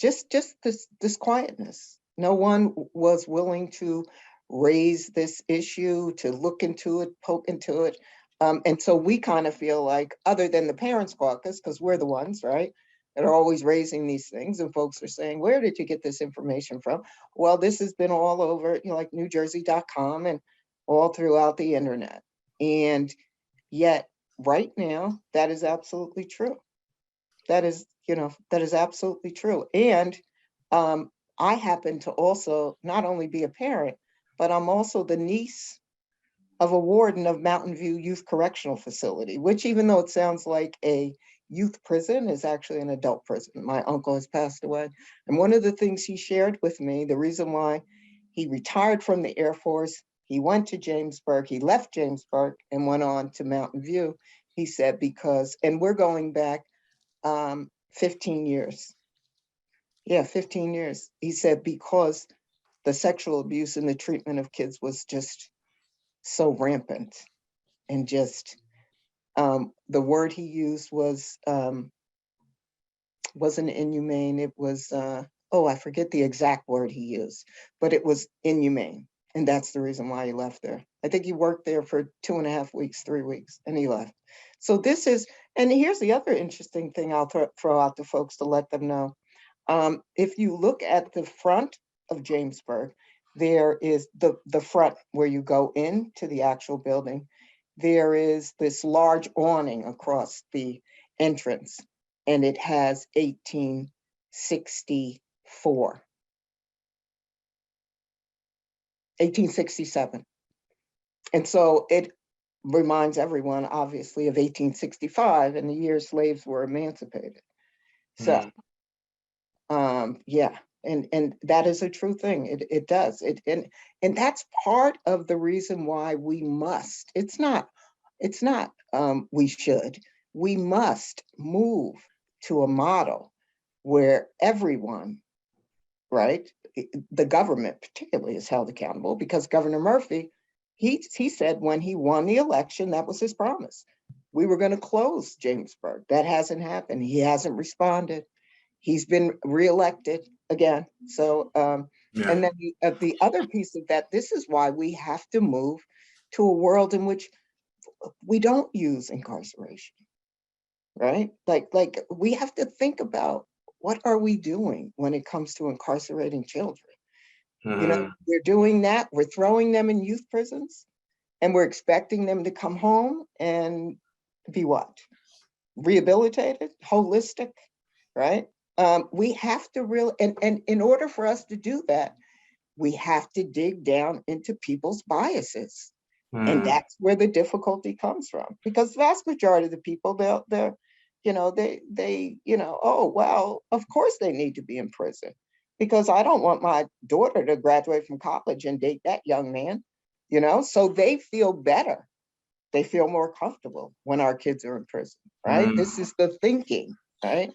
Just this quietness. No one was willing to raise this issue, to look into it, poke into it. And so we kind of feel like, other than the Parents Caucus, because we're the ones, right, that are always raising these things, and folks are saying, where did you get this information from? Well, this has been all over, like NewJersey.com and all throughout the internet. And yet, right now, that is absolutely true. That is, that is absolutely true. And I happen to also not only be a parent, but I'm also the niece of a warden of Mountain View Youth Correctional Facility, which, even though it sounds like a youth prison, is actually an adult prison. My uncle has passed away. And one of the things he shared with me, the reason why he retired from the Air Force, he went to Jamesburg, he left Jamesburg and went on to Mountain View. He said, because, and we're going back 15 years. Yeah, 15 years. He said, because the sexual abuse and the treatment of kids was just so rampant, and just the word he used wasn't inhumane. It was I forget the exact word he used, but it was inhumane, and that's the reason why he left there. I think he worked there for 2.5 weeks, 3 weeks, and he left. So this is, and here's the other interesting thing I'll throw out to folks to let them know. If you look at the front of Jamesburg, there is the front where you go into the actual building. There is this large awning across the entrance, and it has 1864, 1867. And so it reminds everyone, obviously, of 1865 and the year slaves were emancipated. So, yeah. And that is a true thing. It does. And that's part of the reason why we must. It's not we should. We must move to a model where everyone, right, the government particularly, is held accountable, because Governor Murphy, he said when he won the election, that was his promise. We were going to close Jamesburg. That hasn't happened. He hasn't responded. He's been reelected again. So, and then the other piece of that, this is why we have to move to a world in which we don't use incarceration, right? Like we have to think about, what are we doing when it comes to incarcerating children? We're doing that. We're throwing them in youth prisons, and we're expecting them to come home and be what? Rehabilitated, holistic, right? We have to really, and in order for us to do that, we have to dig down into people's biases. And that's where the difficulty comes from, because the vast majority of the people, they're oh, well, of course they need to be in prison, because I don't want my daughter to graduate from college and date that young man, so they feel better. They feel more comfortable when our kids are in prison, right? This is the thinking, right?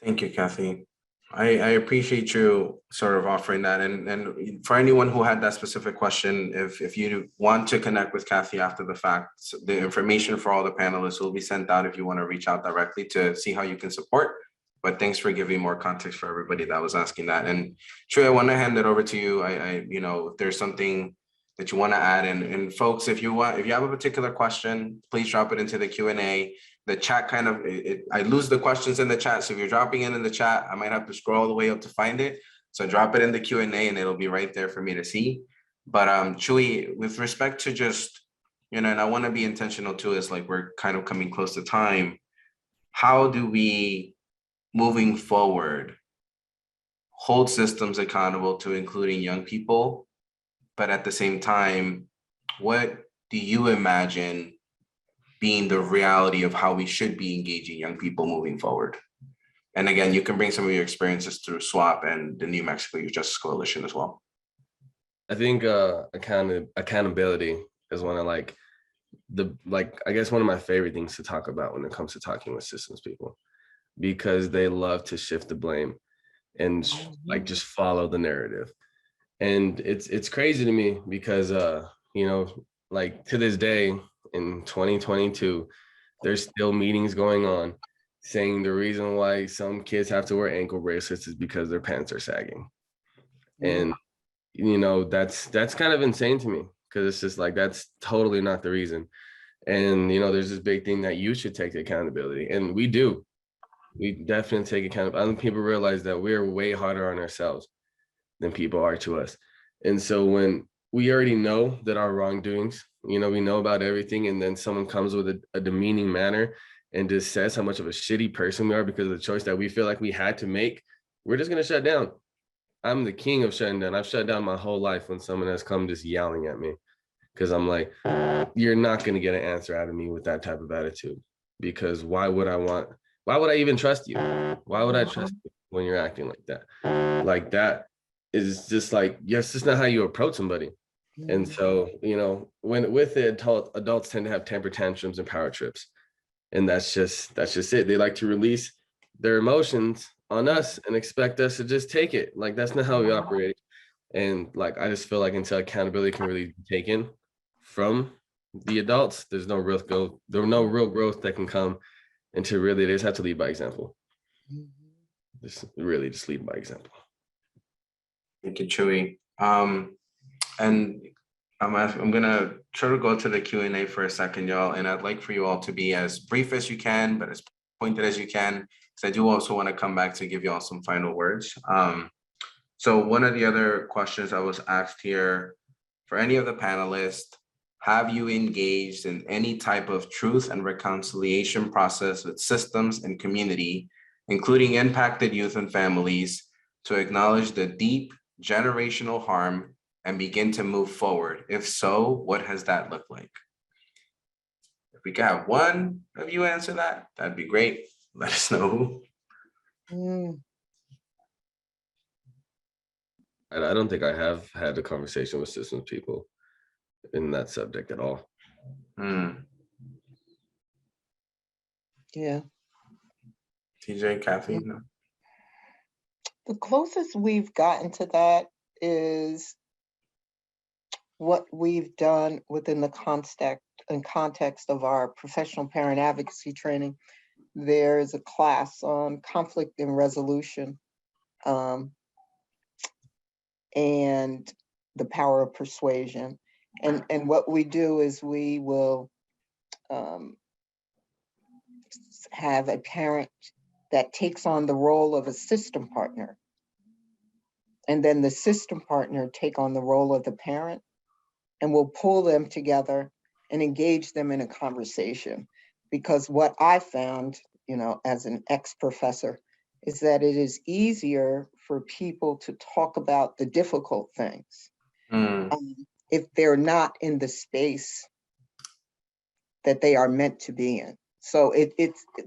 Thank you, Kathy. I appreciate you sort of offering that. And for anyone who had that specific question, if you want to connect with Kathy after the fact, the information for all the panelists will be sent out if you want to reach out directly to see how you can support. But thanks for giving more context for everybody that was asking that. And Troy, I want to hand it over to you. If there's something that you want to add, and folks, if you have a particular question, please drop it into the Q&A. The chat kind of, I lose the questions in the chat. So if you're dropping it in the chat, I might have to scroll all the way up to find it. So drop it in the Q&A and it'll be right there for me to see. But Chuy, with respect to just, and I want to be intentional too, is like, we're kind of coming close to time. How do we, moving forward, hold systems accountable to including young people? But at the same time, what do you imagine being the reality of how we should be engaging young people moving forward? And again, you can bring some of your experiences through SWAP and the New Mexico Youth Justice Coalition as well. I think accountability is one of I guess one of my favorite things to talk about when it comes to talking with systems people, because they love to shift the blame and like just follow the narrative. And it's crazy to me because you know, like to this day in 2022, there's still meetings going on saying the reason why some kids have to wear ankle bracelets is because their pants are sagging. And you know, that's kind of insane to me because it's just like that's totally not the reason. And you know, there's this big thing that you should take accountability, and we do. We definitely take accountability. I think people realize that we're way harder on ourselves than people are to us. And so when we already know that our wrongdoings, you know, we know about everything, and then someone comes with a demeaning manner and just says how much of a shitty person we are because of the choice that we feel like we had to make, we're just gonna shut down. I'm the king of shutting down. I've shut down my whole life when someone has come just yelling at me because I'm like, you're not going to get an answer out of me with that type of attitude. Because why would I even trust you? Why would I trust you when you're acting like that? Like that is just like, yes, it's not how you approach somebody. And so, you know, when with the adults tend to have temper tantrums and power trips. And that's just it. They like to release their emotions on us and expect us to just take it. Like that's not how we operate. And like I just feel like until accountability can really be taken from the adults, there's no real growth that can come until really they just have to lead by example. Just really just lead by example. Thank you, Chewy. And I'm gonna try to go to the Q&A for a second, y'all, and I'd like for you all to be as brief as you can, but as pointed as you can, because I do also want to come back to give you all some final words. So one of the other questions I was asked here, for any of the panelists, have you engaged in any type of truth and reconciliation process with systems and community, including impacted youth and families, to acknowledge the deep generational harm and begin to move forward? If so, what has that looked like? If we could have one of you answer that, that'd be great. Let us know who. I don't think I have had a conversation with systems people in that subject at all. Yeah. TJ, Kathy, no? The closest we've gotten to that is what we've done within the context of our professional parent advocacy training. There's a class on conflict and resolution and the power of persuasion. And what we do is we will have a parent that takes on the role of a system partner. And then the system partner take on the role of the parent, and we'll pull them together and engage them in a conversation. Because what I found, you know, as an ex-professor, is that it is easier for people to talk about the difficult things if they're not in the space that they are meant to be in. So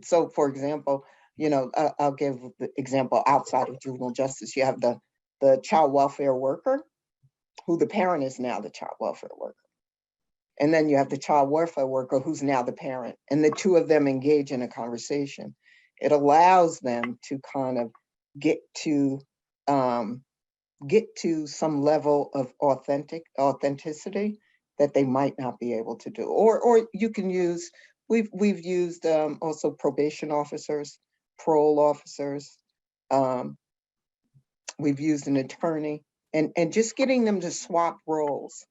so for example, you know, I'll give the example outside of juvenile justice. You have the child welfare worker, who the parent is now the child welfare worker. And then you have the child welfare worker who's now the parent, and the two of them engage in a conversation. It allows them to kind of get to some level of authenticity that they might not be able to do. Or you can use, we've used also probation officers, parole officers. We've used an attorney, and just getting them to swap roles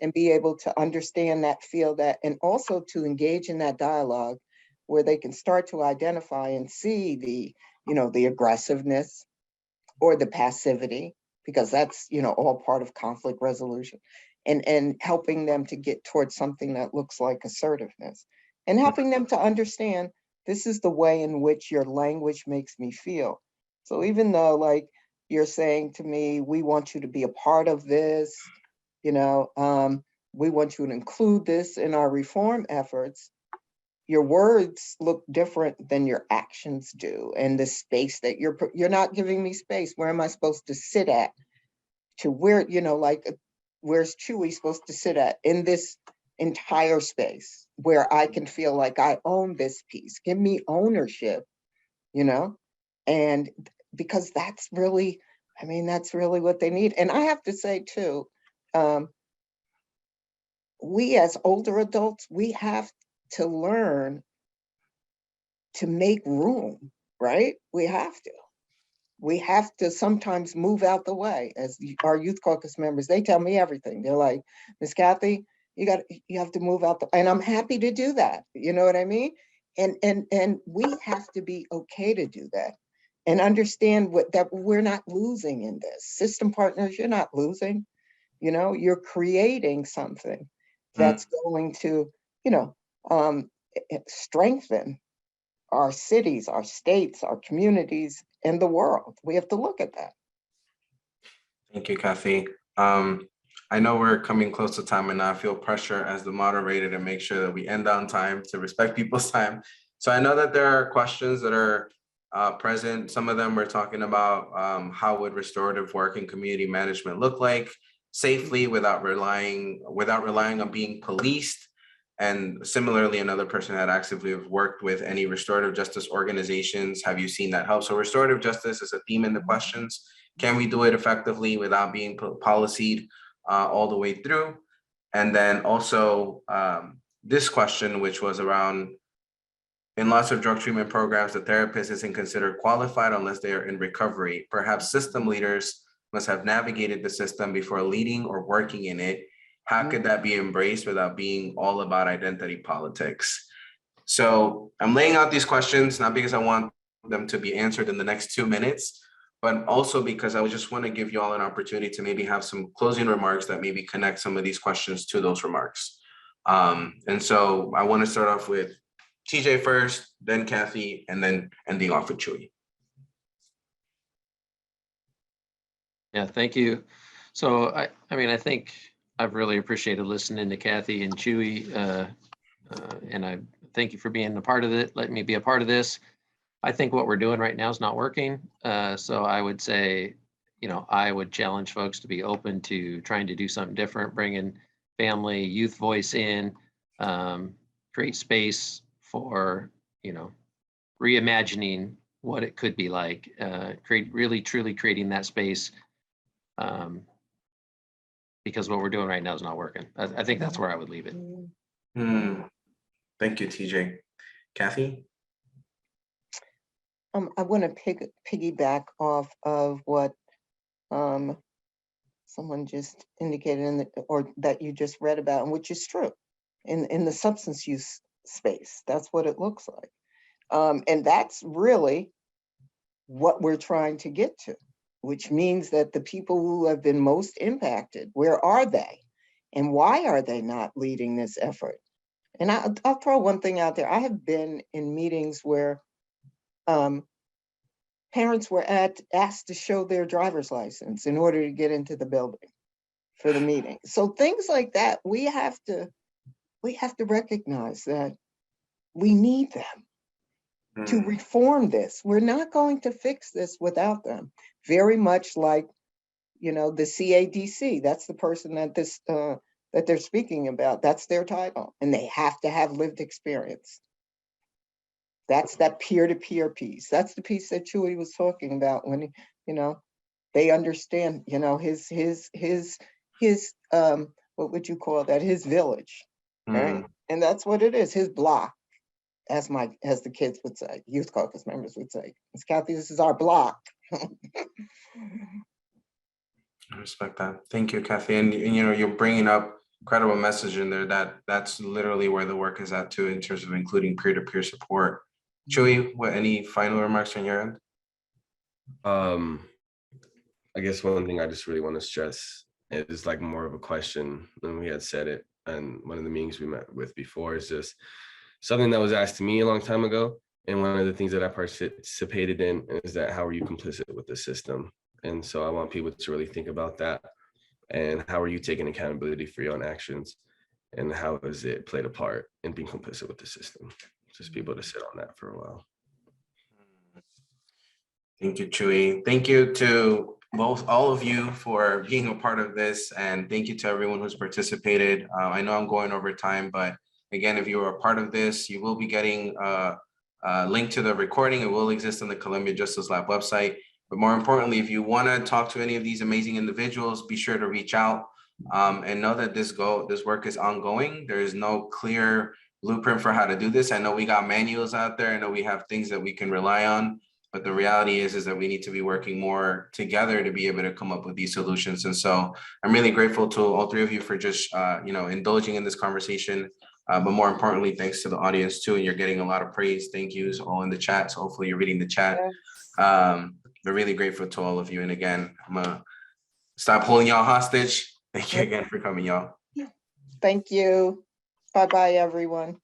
and be able to understand that, feel that, and also to engage in that dialogue where they can start to identify and see the, you know, the aggressiveness or the passivity, because that's, you know, all part of conflict resolution, and helping them to get towards something that looks like assertiveness, and helping them to understand this is the way in which your language makes me feel. So even though, like, you're saying to me, we want you to be a part of this, you know, we want you to include this in our reform efforts, your words look different than your actions do. And the space that you're not giving me space. Where am I supposed to sit at? To where, you know, like, where's Chewy supposed to sit at in this entire space where I can feel like I own this piece? Give me ownership you know? And because that's really, I mean, that's really what they need. And I have to say too, we as older adults, we have to learn to make room, right? We have to. We have to sometimes move out the way. As our youth caucus members, they tell me everything. They're like, Miss Kathy, you have to move out and I'm happy to do that. You know what I mean? And we have to be okay to do that and understand that we're not losing in this. System partners, you're not losing. You know, you're creating something that's going to, you know, strengthen our cities, our states, our communities, and the world. We have to look at that. Thank you, Kathy. I know we're coming close to time and I feel pressure as the moderator to make sure that we end on time, to respect people's time. So I know that there are questions that are present. Some of them we're talking about how would restorative work and community management look like safely without relying on being policed. And similarly, another person had actively worked with any restorative justice organizations. Have you seen that help? So restorative justice is a theme in the questions. Can we do it effectively without being policed all the way through? And then also this question, which was around, in lots of drug treatment programs, the therapist isn't considered qualified unless they are in recovery. Perhaps system leaders must have navigated the system before leading or working in it. How could that be embraced without being all about identity politics? So I'm laying out these questions, not because I want them to be answered in the next 2 minutes, but also because I just want to give you all an opportunity to maybe have some closing remarks that maybe connect some of these questions to those remarks. And so I want to start off with TJ first, then Kathy, and then ending off with Chuy. Yeah, thank you. So I mean, I think I've really appreciated listening to Kathy and Chuy, and I thank you for being a part of it, letting me be a part of this. I think what we're doing right now is not working. So I would say, you know, I would challenge folks to be open to trying to do something different, bringing family, youth voice in, create space for, you know, reimagining what it could be like, really truly creating that space. Because what we're doing right now is not working. I think that's where I would leave it. Thank you, TJ. Kathy? I want to piggyback off of what someone just indicated or that you just read about, and which is true. In the substance use space, that's what it looks like. And that's really what we're trying to get to, which means that the people who have been most impacted, where are they? And why are they not leading this effort? And I'll throw one thing out there. I have been in meetings where parents were asked to show their driver's license in order to get into the building for the meeting. So things like that, we have to recognize that we need them to reform this. We're not going to fix this without them. Very much like, you know, the CADC, that's the person that that they're speaking about, that's their title, and they have to have lived experience. That's that peer-to-peer piece. That's the piece that Chuy was talking about when, you know, they understand, you know, his what would you call that? His village, right? And that's what it is, his block, as the kids would say, youth caucus members would say. Ms. Kathy, this is our block. I respect that. Thank you, Kathy. And you know, you're bringing up incredible message in there that's literally where the work is at too, in terms of including peer-to-peer support. Chuy, any final remarks on your end? I guess one thing I just really want to stress is like more of a question, and we had said it in one of the meetings we met with before, is just something that was asked to me a long time ago. And one of the things that I participated in is that, how are you complicit with the system? And so I want people to really think about that. And how are you taking accountability for your own actions? And how has it played a part in being complicit with the system? Just people to sit on that for a while. Thank you, Chuy. Thank you to all of you for being a part of this. And thank you to everyone who's participated. I know I'm going over time, but again, if you are a part of this, you will be getting link to the recording. It will exist on the Columbia Justice Lab website. But more importantly, if you want to talk to any of these amazing individuals, be sure to reach out and know that this work is ongoing. There is no clear blueprint for how to do this. I know we got manuals out there. I know we have things that we can rely on, but the reality is that we need to be working more together to be able to come up with these solutions. And so I'm really grateful to all three of you for just, indulging in this conversation. But more importantly, thanks to the audience too. And you're getting a lot of praise. Thank yous all in the chat. So hopefully you're reading the chat. We're really grateful to all of you. And again, I'm gonna stop holding y'all hostage. Thank you again for coming, y'all. Thank you. Bye-bye, everyone.